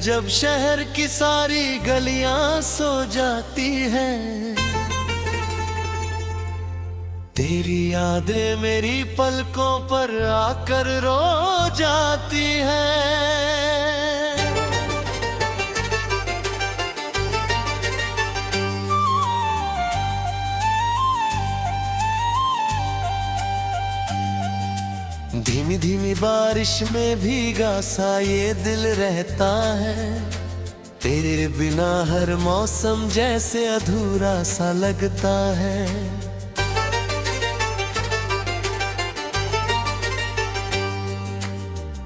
जब शहर की सारी गलियां सो जाती हैं, तेरी यादें मेरी पलकों पर आकर रो जाती हैं। धीमी धीमी बारिश में भीगा सा ये दिल रहता है, तेरे बिना हर मौसम जैसे अधूरा सा लगता है।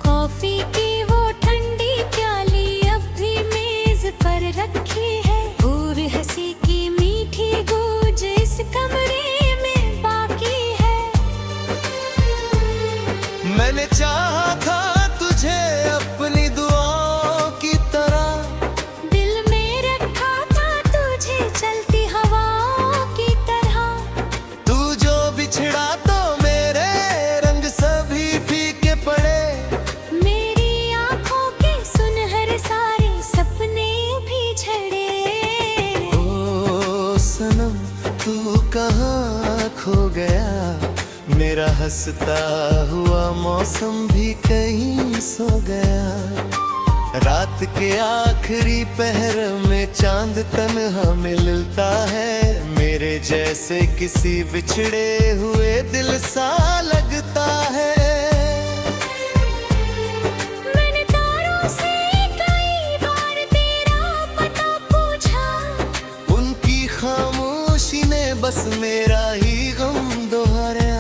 कॉफी की वो ठंडी प्याली अब भी मेज पर रखी है, और हंसी की मीठी गूंज इस कमरे में बाकी है। मैंने चाहा था तुझे अपनी दुआओं की तरह, दिल में रखा था तुझे चलती हवाओं की तरह। तू जो बिछड़ा तो मेरे रंग सभी फीके पड़े, मेरी आंखों के सुनहरे सारे सपने भी झड़े। ओ सनम तू कहाँ खो गया, मेरा हंसता हुआ मौसम भी कहीं सो गया। रात के आखिरी पहर में चांद तन्हा मिलता है, मेरे जैसे किसी बिछड़े हुए दिल सा लगता है। मैंने तारों से कई बार तेरा पता पूछा, उनकी खामोशी ने बस मेरा ही गम दोहराया।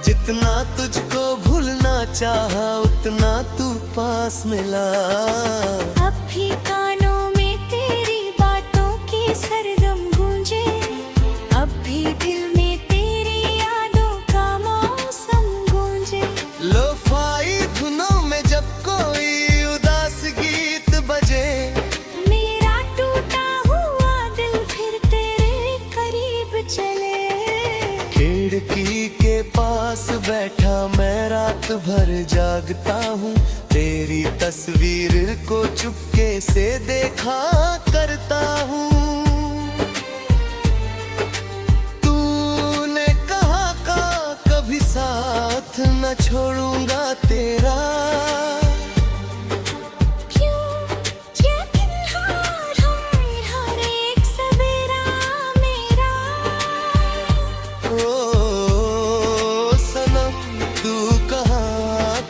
जितना तुझको भूलना चाहा उतना तू पास मिला। अब भी कानों में तेरी बातों की सरगम गूंजे, अब भी दिल में तेरी यादों का मौसम गूंजे। लोफाई धुनों में जब कोई उदास गीत बजे, मेरा टूटा हुआ दिल फिर तेरे करीब चले। खिड़की के पास बैठा मैं रात भर जागता हूँ, तेरी तस्वीर को चुपके से देखा करता हूँ। तूने कहा का कभी साथ न छोड़ूंगा तेरा,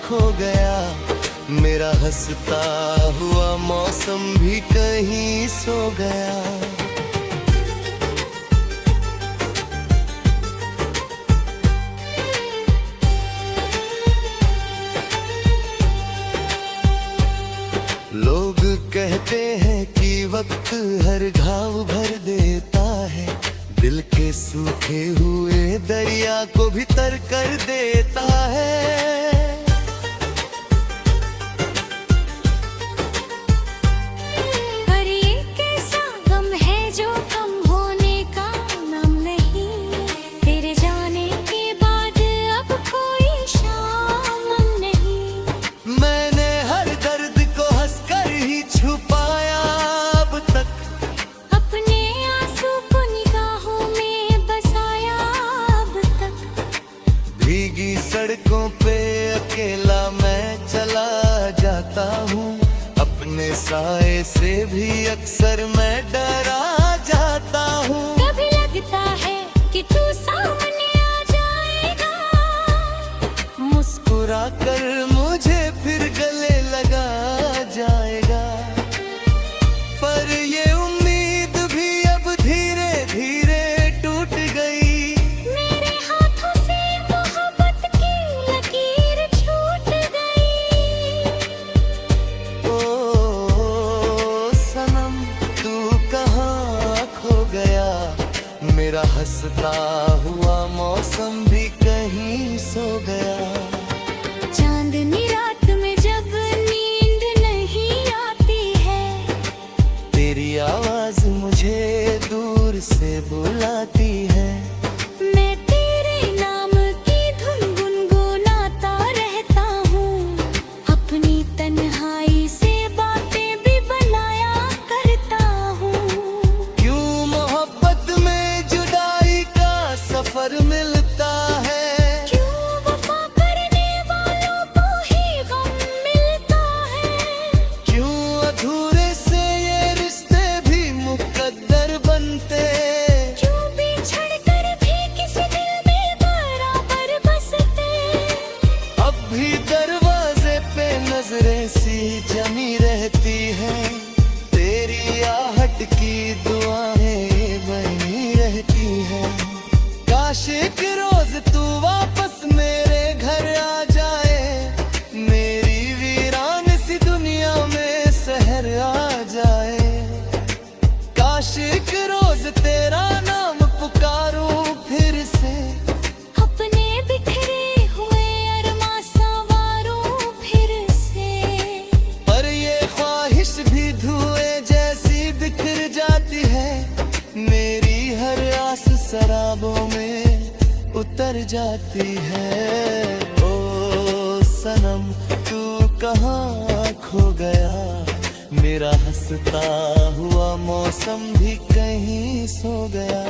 खो गया मेरा हंसता हुआ मौसम भी कहीं सो गया। लोग कहते हैं कि वक्त हर घाव भर देता है, दिल के सूखे हुए दरिया को भी तर कर देता है। भीगी सड़कों पे अकेला मैं चला जाता हूँ, अपने साए से भी अक्सर मैं डरा जाता हूँ। कभी लगता है कि तू सामने आ जाएगा, मुस्कुरा कर मुझे फिर गले लगा जाएगा, पर ये उम्मीद भी अब धीरे धीरे टूट गई। मेरा हंसता हुआ मौसम भी कहीं सो गया। चांदनी रात में जब नींद नहीं आती है, तेरी आवाज मुझे दूर से बुलाती है। मैं तेरे नाम की धुन गुनगुनाती ठहर जाती है। ओ सनम तू कहाँ खो गया, मेरा हंसता हुआ मौसम भी कहीं सो गया।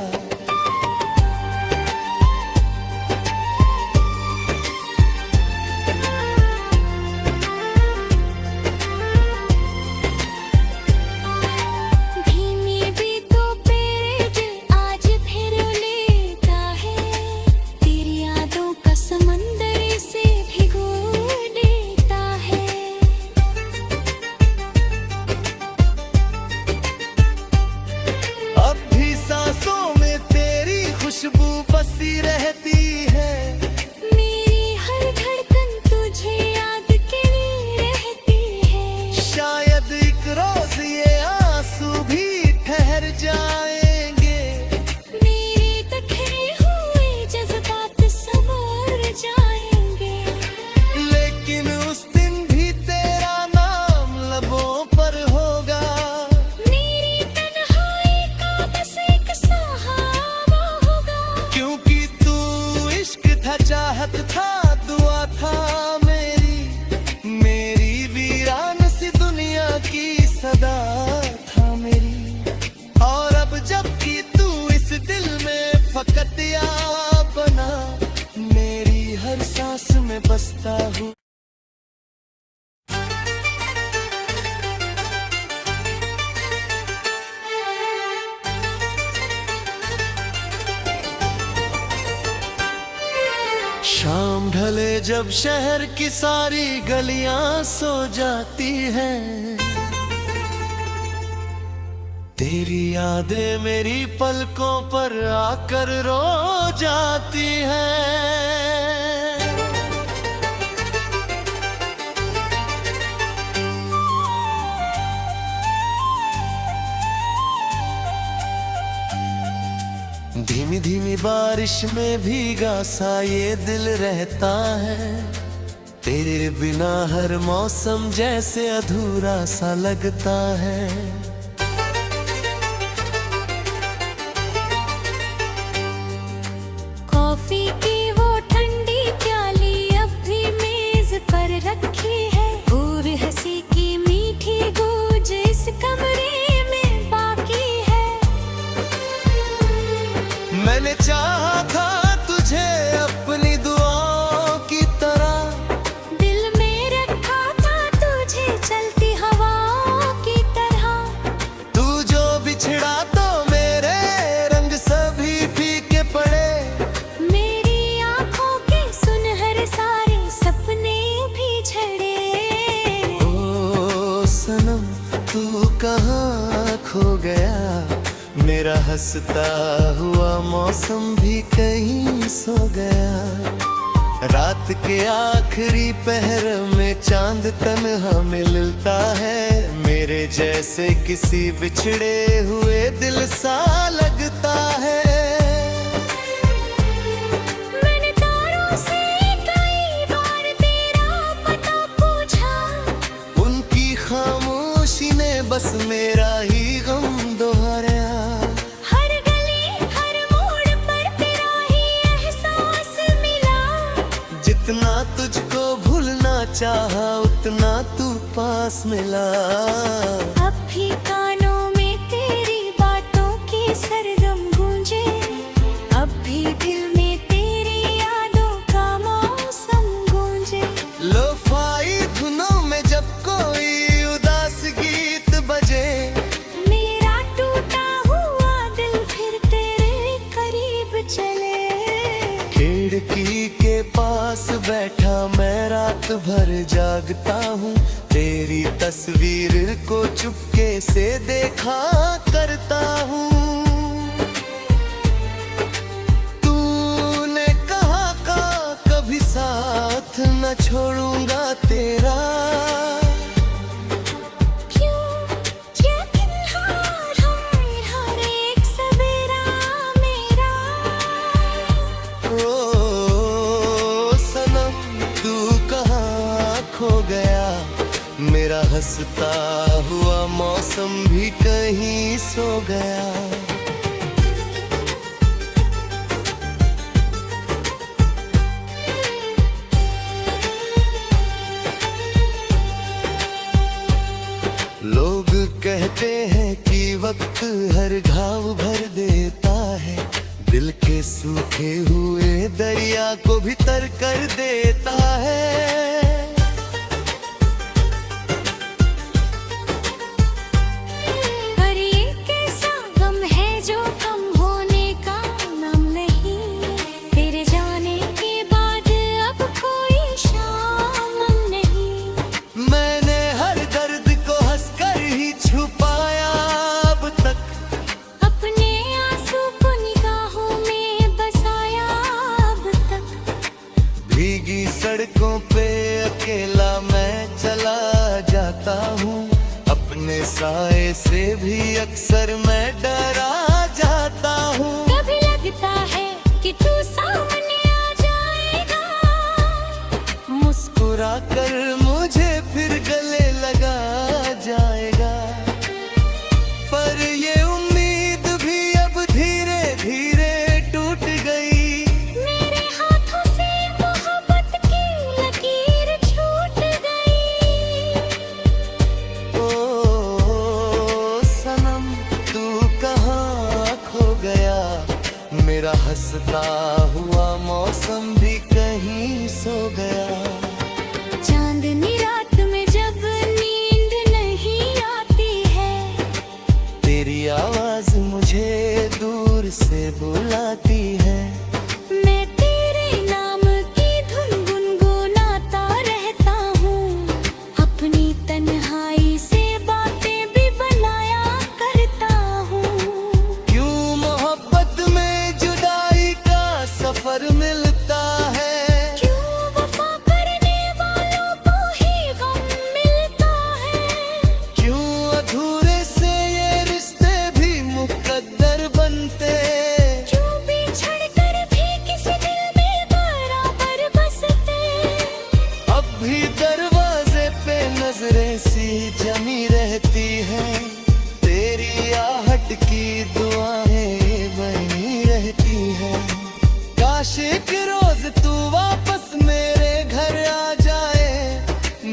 खुशबू बसी रहती है, मेरी हर धड़कन तुझे याद के रहती है। शायद एक रोज ये आंसू भी ठहर जाएंगे, मेरे बिखरे हुए जज्बात संवर जाएंगे। लेकिन उस दिन भी तेरा नाम लबों पर होगा, मेरी तन्हाई का बस एक सहारा होगा। क्योंकि तू इश्क था, चाहत था, दुआ था मेरी वीरान सी दुनिया की सदा था मेरी। और अब जबकि तू इस दिल में फकत या बना, मेरी हर सांस में बसता हूँ। शाम ढले जब शहर की सारी गलियां सो जाती हैं, तेरी यादें मेरी पलकों पर आकर रो जाती हैं। धीमी धीमी बारिश में भीगा सा ये दिल रहता है, तेरे बिना हर मौसम जैसे अधूरा सा लगता है। कॉफी की वो ठंडी प्याली अब भी मेज पर रखी है, और हंसी की मीठी गूंज इस कमरे में बाकी है। मैंने चाहा था तुझे अपनी दुआओं की तरह, दिल में रखा था तुझे चलती हवाओं की तरह। तू जो बिछड़ा तो मेरे रंग सभी फीके पड़े, मेरी आंखों के सुनहरे सारे सपने भी झड़े। ओ सनम तू कहाँ खो गया, मेरा हंसता हुआ मौसम भी कहीं सो गया। रात के आखिरी पहर में चांद तन्हा मिलता है, मेरे जैसे किसी बिछड़े हुए दिल सा लगता है। मैंने तारों से कई बार तेरा पता पूछा, उनकी खामोशी ने बस मेरा ही गम दोहराया। हर गली हर मोड़ पर तेरा ही एहसास मिला, जितना तुझको भूलना चाहा उतना तू पास मिला। अब भी कानों में तेरी बातों की सरगम गूंजे, अब भी दिल में तेरी यादों का मौसम गूंजे। लोफाई धुनों में जब कोई उदास गीत बजे, मेरा टूटा हुआ दिल फिर तेरे करीब चले। खिड़की के पास बैठा मैं रात भर जागता हूँ, तेरी तस्वीर को चुपके से देखा करता हूँ। तूने कहा का कभी साथ न छोड़ूंगा तेरा, क्यों यकीन हर एक सवेरा मेरा। ओ सनम तू कहाँ खो गया, मेरा हंसता हुआ मौसम भी कहीं सो गया। पे अकेला मैं चला जाता हूँ, अपने साए से भी अक्सर मैं डरा जाता हूँ। कभी लगता है कि तू सामने आ जाएगा, मुस्कुरा कर मुझे फिर गले लगा जाएगा, पर ये उम्मीद भी अब धीरे धीरे टूट गई। मेरे हाथों से मोहब्बत की लकीर छूट गई। ओ सनम तू कहाँ खो गया, मेरा हंसता हुआ मौसम भी कहीं सो गया। चांदनी रात में जब नींद नहीं आती है, तेरी आवाज मुझे दूर से बुलाती है। मैं तेरे नाम की धुन गुनगुनाता रहता हूँ, अपनी तन्हाई से बातें भी बनाया करता हूँ। क्यों मोहब्बत में जुदाई का सफर मिलता है, क्यों वफा करने वालों को ही गम मिलता है, क्यों अधूरे से ये रिश्ते भी मुकद्दर बनते, क्यों बिछड़ कर भी किसी दिल में बराबर बसते। अब भी दरवाजे पे नजरें सी जमी रहती हैं, तेरी आहट की दुआएं बनी रहती हैं। काश एक रोज तू वापस मेरे घर आ जाए,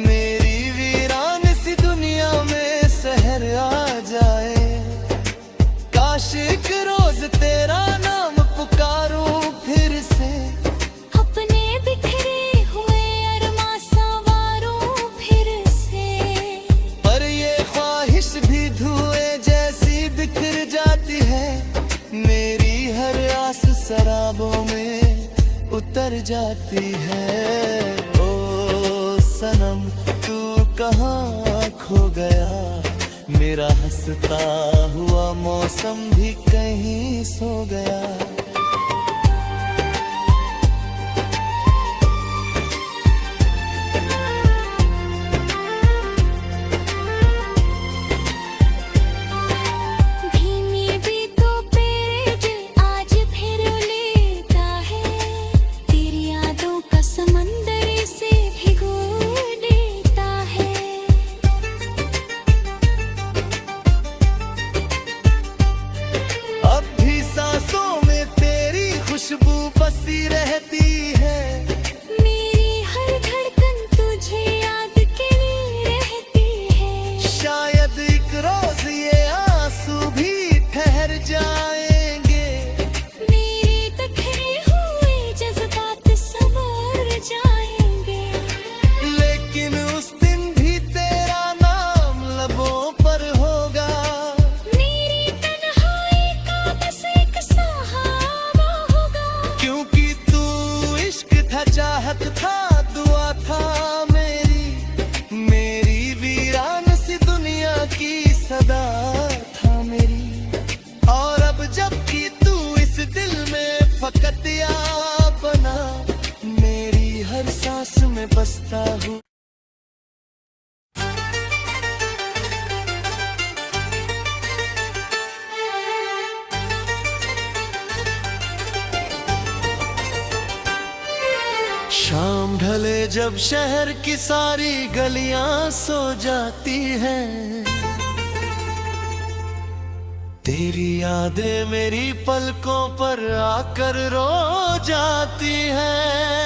मेरी वीरान सी दुनिया में शहर आ जाए। काश एक रोज तेरा नाम पुकारूं फिर से, अपने बिखरे हुए अरमां संवारूं फिर से। पर ये ख्वाहिश भी धुएं जैसी बिखर जाती है, मेरी हर आस शराबों में उतर जाती है। ओ सनम तू कहाँ खो गया, मेरा हंसता हुआ मौसम भी कहीं सो गया। धीमी बीतों पे दिल आज फिर लेता है, तेरी यादों का समंदर इसे भिगो देता है। अब भी सांसों में तेरी खुशबू बसी रहती है, मेरी हर धड़कन तुझे याद के लिए रहती है। शायद एक रोज ये आंसू भी ठहर जाएंगे, मेरे बिखरे हुए जज्बात संवर जाएंगे। लेकिन उस दिन भी तेरा नाम लबों पर होगा। मेरी तन्हाई का बस एक सहारा होगा, क्योंकि तू इश्क था, चाहत था, दुआ था मेरी, मेरी वीरान सी दुनिया की सदा था मेरी। और अब जबकि तू इस दिल में फकत या बना, मेरी हर सांस में बसता हूँ। शाम ढले जब शहर की सारी गलियां सो जाती हैं, तेरी यादें मेरी पलकों पर आकर रो जाती हैं।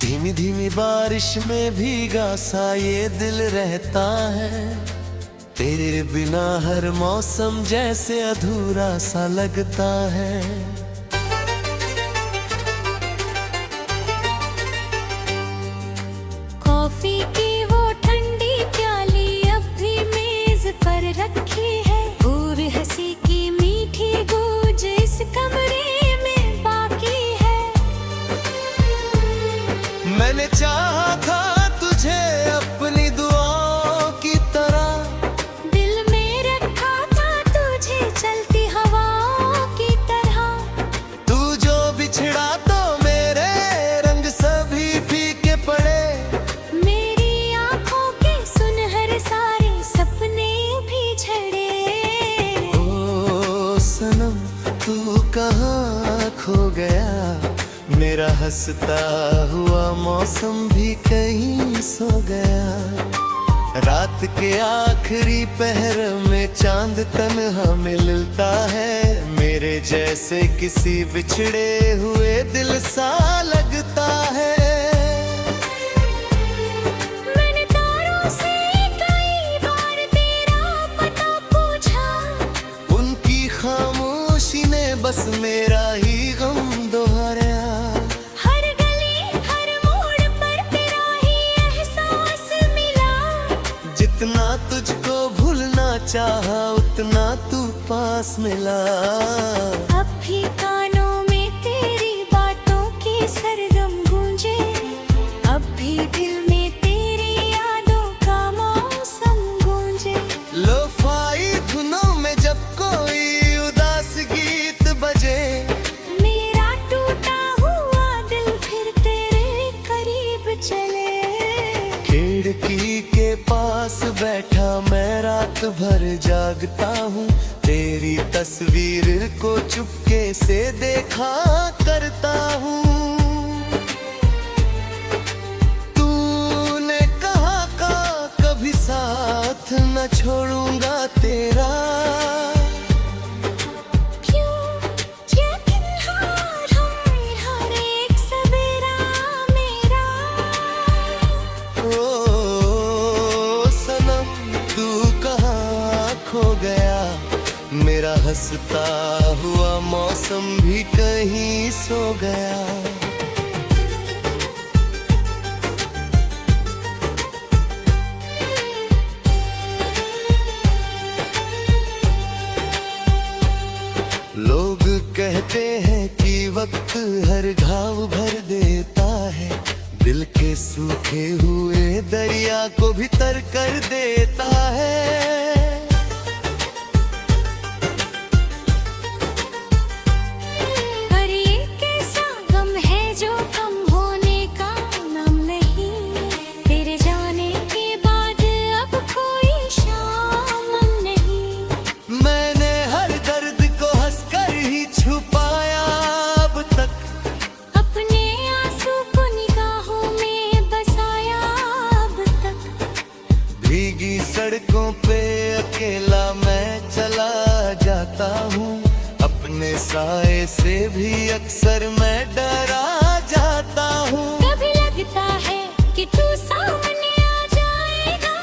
धीमी धीमी बारिश में भीगा सा ये दिल रहता है, तेरे बिना हर मौसम जैसे अधूरा सा लगता है। कॉफी की वो ठंडी प्याली अब भी मेज पर रखी है, और हंसी की मीठी गूंज इस कमरे में बाकी है। मैंने चाहा था तुझे अपनी दुआओं की तरह, मेरा हंसता हुआ मौसम भी कहीं सो गया। रात के आखिरी पहर में चांद तन्हा मिलता है। मेरे जैसे किसी बिछड़े हुए दिल सा लगता है। मैंने तारों से कई बार तेरा पता पूछा, उनकी खामोशी ने बस मेरा ही गम दोहराया। हर गली हर मोड़ पर तेरा ही एहसास मिला। जितना तुझको भूलना चाहा उतना तू पास मिला। अब भी कानों में तेरी बातों की सरगम गूंजे, अब भी दिल में तेरी यादों का मौसम गूंजे। लोफाई धुनों में जब कोई उदास गीत बजे, मेरा टूटा हुआ दिल फिर तेरे करीब चले। खिड़की के पास बैठा मैं रात भर जागता हूँ। तेरी तस्वीर को चुपके से देखा करता हूँ। तूने कहा का कभी साथ न छोड़ूंगा तेरा। क्यों ये किन्हार हर एक सवेरा मेरा। ओ सनम तू कहाँ खो गया। मेरा हंसता हुआ मौसम भी कहीं सो गया। लोग कहते हैं कि वक्त हर घाव भर देता है। दिल के सूखे हुए दरिया को भी तर कर देता है। पर ये कैसा गम है जो कम होने का नाम नहीं। तेरे जाने के बाद अब कोई शाम नहीं। मैंने हर दर्द को हंसकर ही छुपाया अब तक। अपने आंसू को निगाहों में बसाया अब तक। भीगी सड़कों पे अकेला मैं चला जाता हूँ। अपने साए से भी अक्सर मैं डरा जाता हूँ। कभी लगता है कि तू सामने आ जाएगा,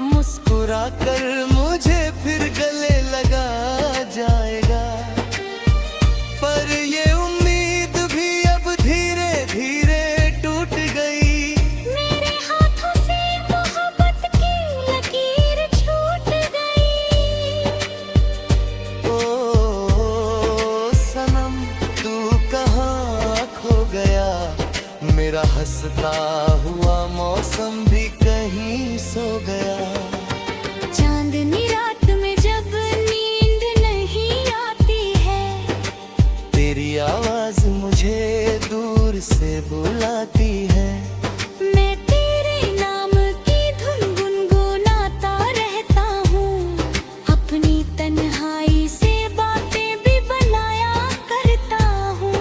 मुस्कुरा कर मुझे फिर गले लगा जाएगा। पर ये उम्मीद भी अब धीरे धीरे टूट गई। मेरे हाथों से मोहब्बत की लकीर छूट गई। ओ सनम तू कहाँ खो गया। मेरा हंसता हुआ मौसम भी कहीं सो गया। चांदनी रात में जब नींद नहीं आती है, तेरी आवाज मुझे दूर से बुलाती है। मैं तेरे नाम की धुन गुनगुनाता रहता हूँ। अपनी तन्हाई से बातें भी बनाया करता हूँ।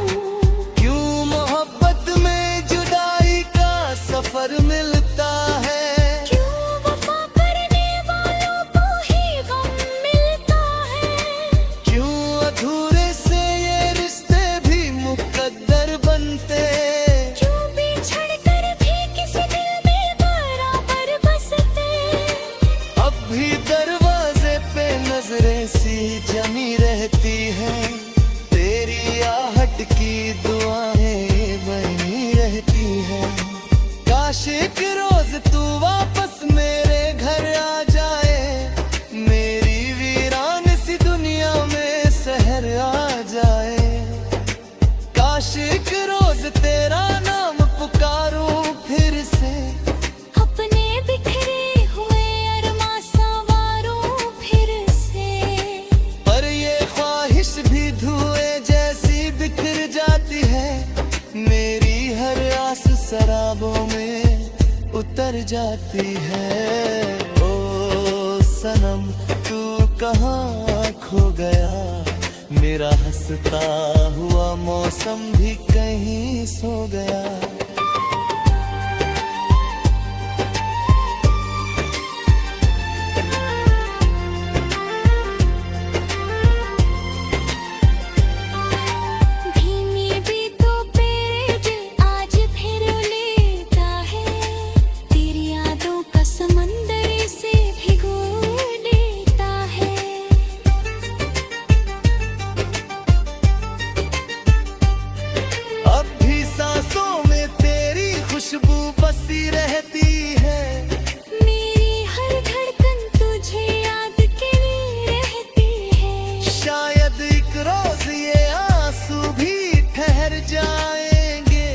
क्यों मोहब्बत में जुदाई का सफर मिलता है। क्यों वफा करने वालों को ही गम मिलता है। क्यों अधूरे से ये रिश्ते भी मुकद्दर बनते। क्यों बिछड़ कर भी किसी दिल में बराबर बसते। अब भी दरवाजे पे नजरें सी जमी रहती हैं। तेरी आहट की दुआएं बनी रहती हैं। काश एक रोज तू वापस मेरे घर आ जाए। मेरी वीरान सी दुनिया में शहर आ जाए। काश एक रोज तेरा नाम पुकारूं फिर से। अपने बिखरे हुए अरमां संवारूं फिर से। पर ये ख्वाहिश भी धुएं जैसी बिखर जाती है। मेरी हर आस शराबों में उतर जाती है। ओ सनम तू कहाँ खो गया। मेरा मेरा हंसता हुआ मौसम भी कहीं सो गया। खुशबू बसी रहती है, मेरी हर धड़कन तुझे याद के लिए रहती है। शायद एक रोज ये आंसू भी ठहर जाएंगे,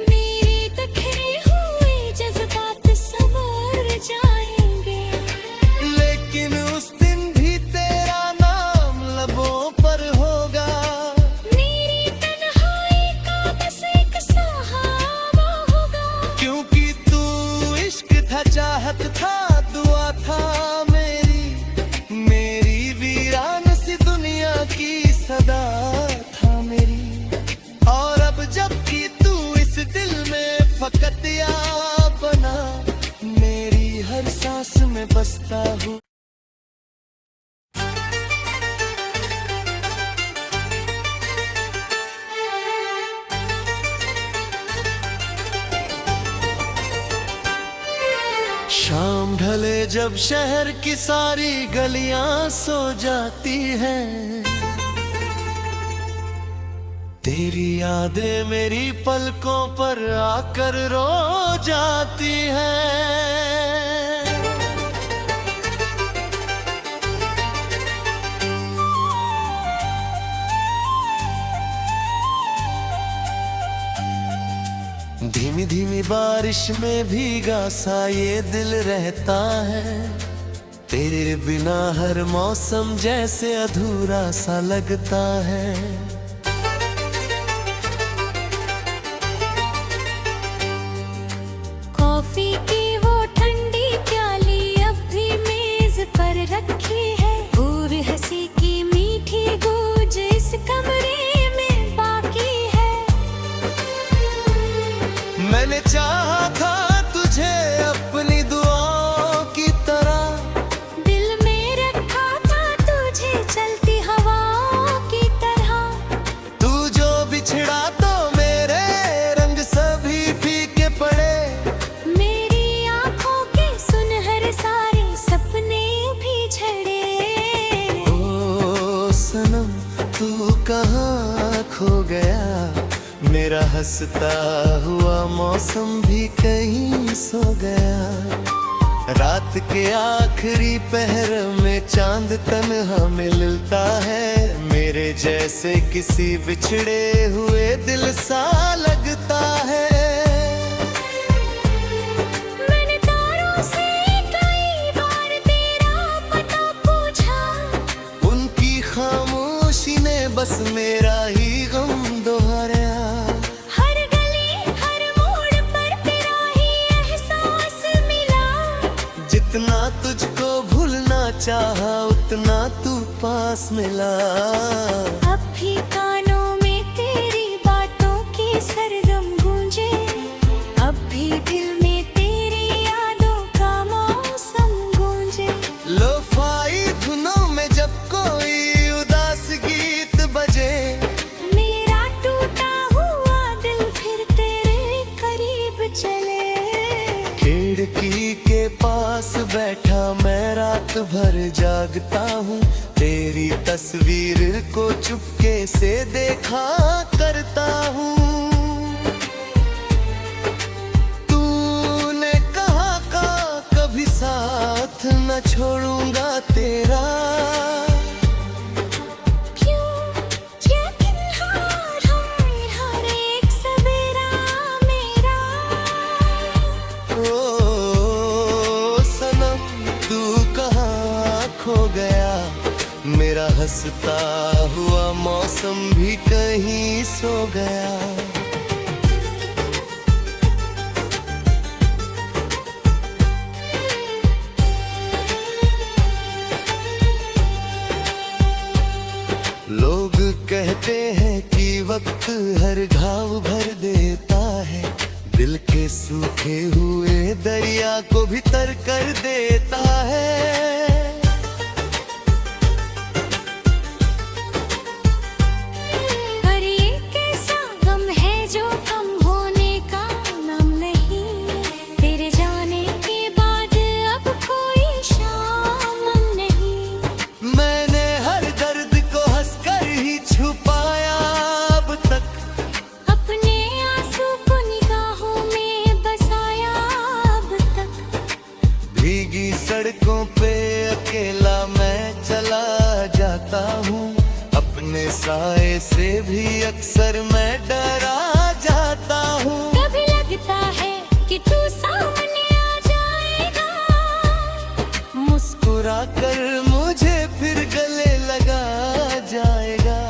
मेरे बिखरे हुए जज्बात संवर जाएंगे। लेकिन उस दिन भी तेरा नाम लबों पर होगा, मेरी तन्हाई का बस एक सहारा होगा। क्योंकि तू इश्क था, चाहत था, दुआ था मेरी वीरान सी दुनिया की सदा था मेरी। और अब जबकि तू इस दिल में फकत याद बना, मेरी हर सांस में बसता हूँ। शाम ढले जब शहर की सारी गलियां सो जाती हैं, तेरी यादें मेरी पलकों पर आकर रो जाती हैं। धीमी धीमी बारिश में भीगा सा ये दिल रहता है, तेरे बिना हर मौसम जैसे अधूरा सा लगता है। कॉफी की वो ठंडी प्याली अब भी मेज पर रखी है, और हंसी की मीठी गूंज इस कमरे में बाकी है। मैंने चाहा था तुझे अपनी दुआओं की तरह, दिल में रखा था तुझे चलती हवाओं की तरह। तू जो बिछड़ा तो मेरे रंग सभी फीके पड़े, मेरी आंखों के सुनहरे सारे सपने भी झड़े। ओ सनम तू कहाँ खो गया, मेरा हंसता हुआ मौसम भी कहीं सो गया। रात के आखिरी पहर में चांद तन्हा मिलता है, मेरे जैसे किसी बिछड़े हुए दिल सा लगता है। मैंने तारों से कई बार तेरा पता पूछा, उनकी खामोशी ने बस मेरा ही गम दोहराया। हर गली हर मोड़ पर तेरा ही एहसास मिला, जितना तुझको भूलना चाहा उतना तू पास मिला। अब भी कानों में तेरी बातों की सरगम गूंजे, अब भी दिल में तेरी यादों का मौसम गूंजे। लोफाई धुनों में जब कोई उदास गीत बजे, मेरा टूटा हुआ दिल फिर तेरे करीब चले। खिड़की के पास बैठा मैं रात भर जागता हूँ, तेरी तस्वीर को चुपके से देखा करता हूँ। तूने कहा का कभी साथ न छोड़ूंगा तेरा, क्यों यकीन हार हर एक सवेरा मेरा। ओ सनम तू कहाँ खो गया, मेरा हंसता हुआ मौसम भी कहीं सो गया। लोग पे अकेला मैं चला जाता हूँ, अपने साए से भी अक्सर मैं डरा जाता हूँ। कभी लगता है कि तू सामने आ जाएगा, मुस्कुरा कर मुझे फिर गले लगा जाएगा,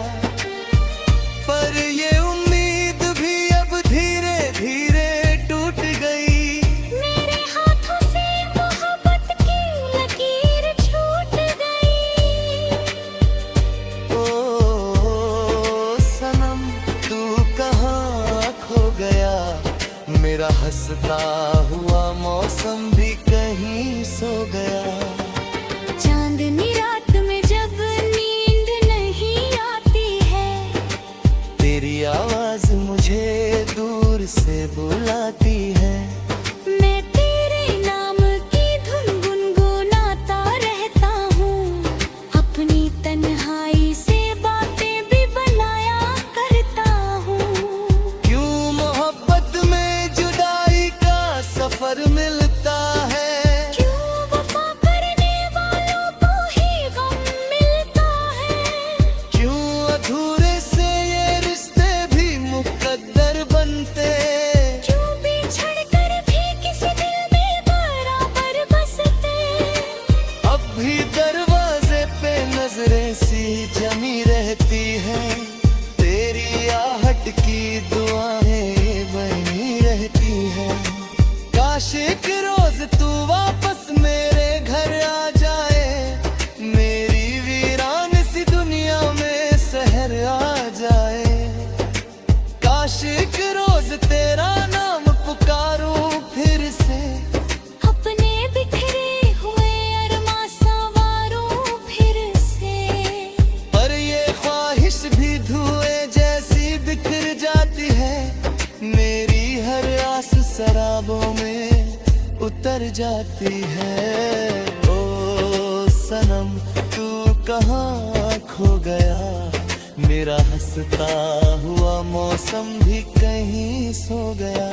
पर ये उम्मीद भी अब धीरे धीरे टूट गई। मेरे हाथों से मोहब्बत की लकीर छूट गई। ओ सनम तू कहाँ खो गया, मेरा हंसता हुआ मौसम भी कहीं सो गया। चांदनी रात में जब नींद नहीं आती है, तेरी आवाज मुझे दूर से बुलाती है। मैं तेरे नाम की धुन गुनगुनाता रहता हूँ, अपनी तन्हाई से बातें भी बनाया करता हूँ। क्यों मोहब्बत में जुदाई का सफर मिलता है, क्यों वफा करने वालों को ही गम मिलता है, क्यों अधूरे से ये रिश्ते भी मुकद्दर बनते, क्यों बिछड़ कर भी किसी दिल में बराबर बसते। अब भी दरवाजे पे नजरें सी जमी रहती हैं, तेरी आहट की दुआएं बनी रहती हैं। काश एक रोज तू वापस मेरे घर आ जाए, मेरी वीरान सी दुनिया में शहर आ जाए। काश एक रोज तेरा नाम पुकारूं फिर से, अपने बिखरे हुए अरमां संवारूं फिर से। पर ये ख्वाहिश भी धुएं जैसी बिखर जाती है, मेरी हर आस शराबों में उतर जाती है। ओ सनम तू कहाँ खो गया, मेरा हंसता हुआ मौसम भी कहीं सो गया।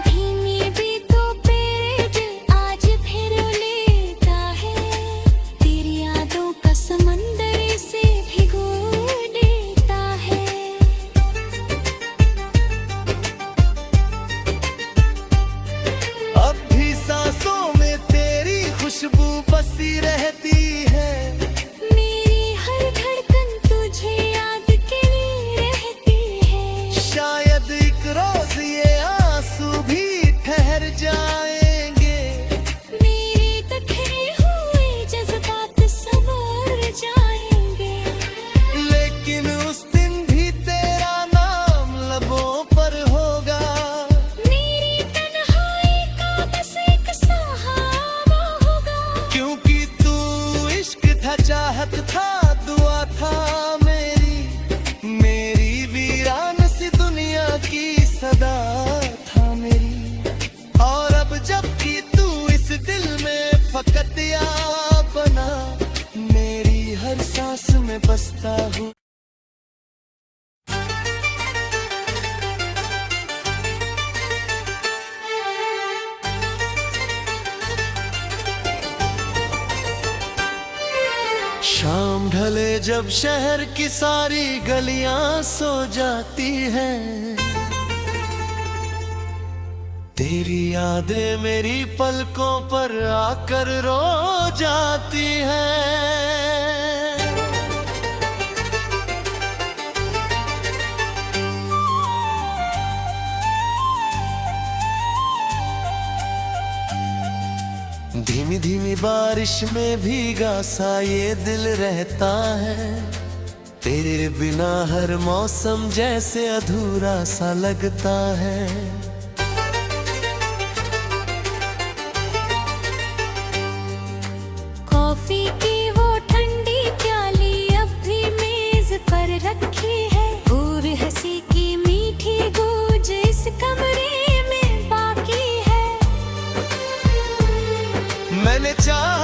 धीमी बीतों पे दिल आज फिर लेता है, तेरी यादों का समंदर इसे भिगो देता है। अब भी सांसों में तेरी खुशबू बसी रहती है, मेरी हर धड़कन तुझे याद के लिए रहती है। शायद एक रोज ये आंसू भी ठहर जाएंगे, मेरे बिखरे हुए जज्बात संवर जाएंगे। लेकिन उस दिन भी तेरा नाम लबों पर होगा, मेरी तन्हाई का बस एक सहारा होगा। क्योंकि तू इश्क था, चाहत था, दुआ था मेरी, मेरी वीरान सी दुनिया की सदा था मेरी। और अब जबकि तू इस दिल में फकत या बना, मेरी हर सांस में बसता हूँ। शाम ढले जब शहर की सारी गलियां सो जाती हैं, तेरी यादें मेरी पलकों पर आकर रो जाती हैं। धीमी धीमी बारिश में भीगा सा ये दिल रहता है, तेरे बिना हर मौसम जैसे अधूरा सा लगता है। कॉफी की वो ठंडी प्याली अब भी मेज पर रखी है, और हंसी की मीठी गूंज इस कमरे में बाकी है। मैंने चाहा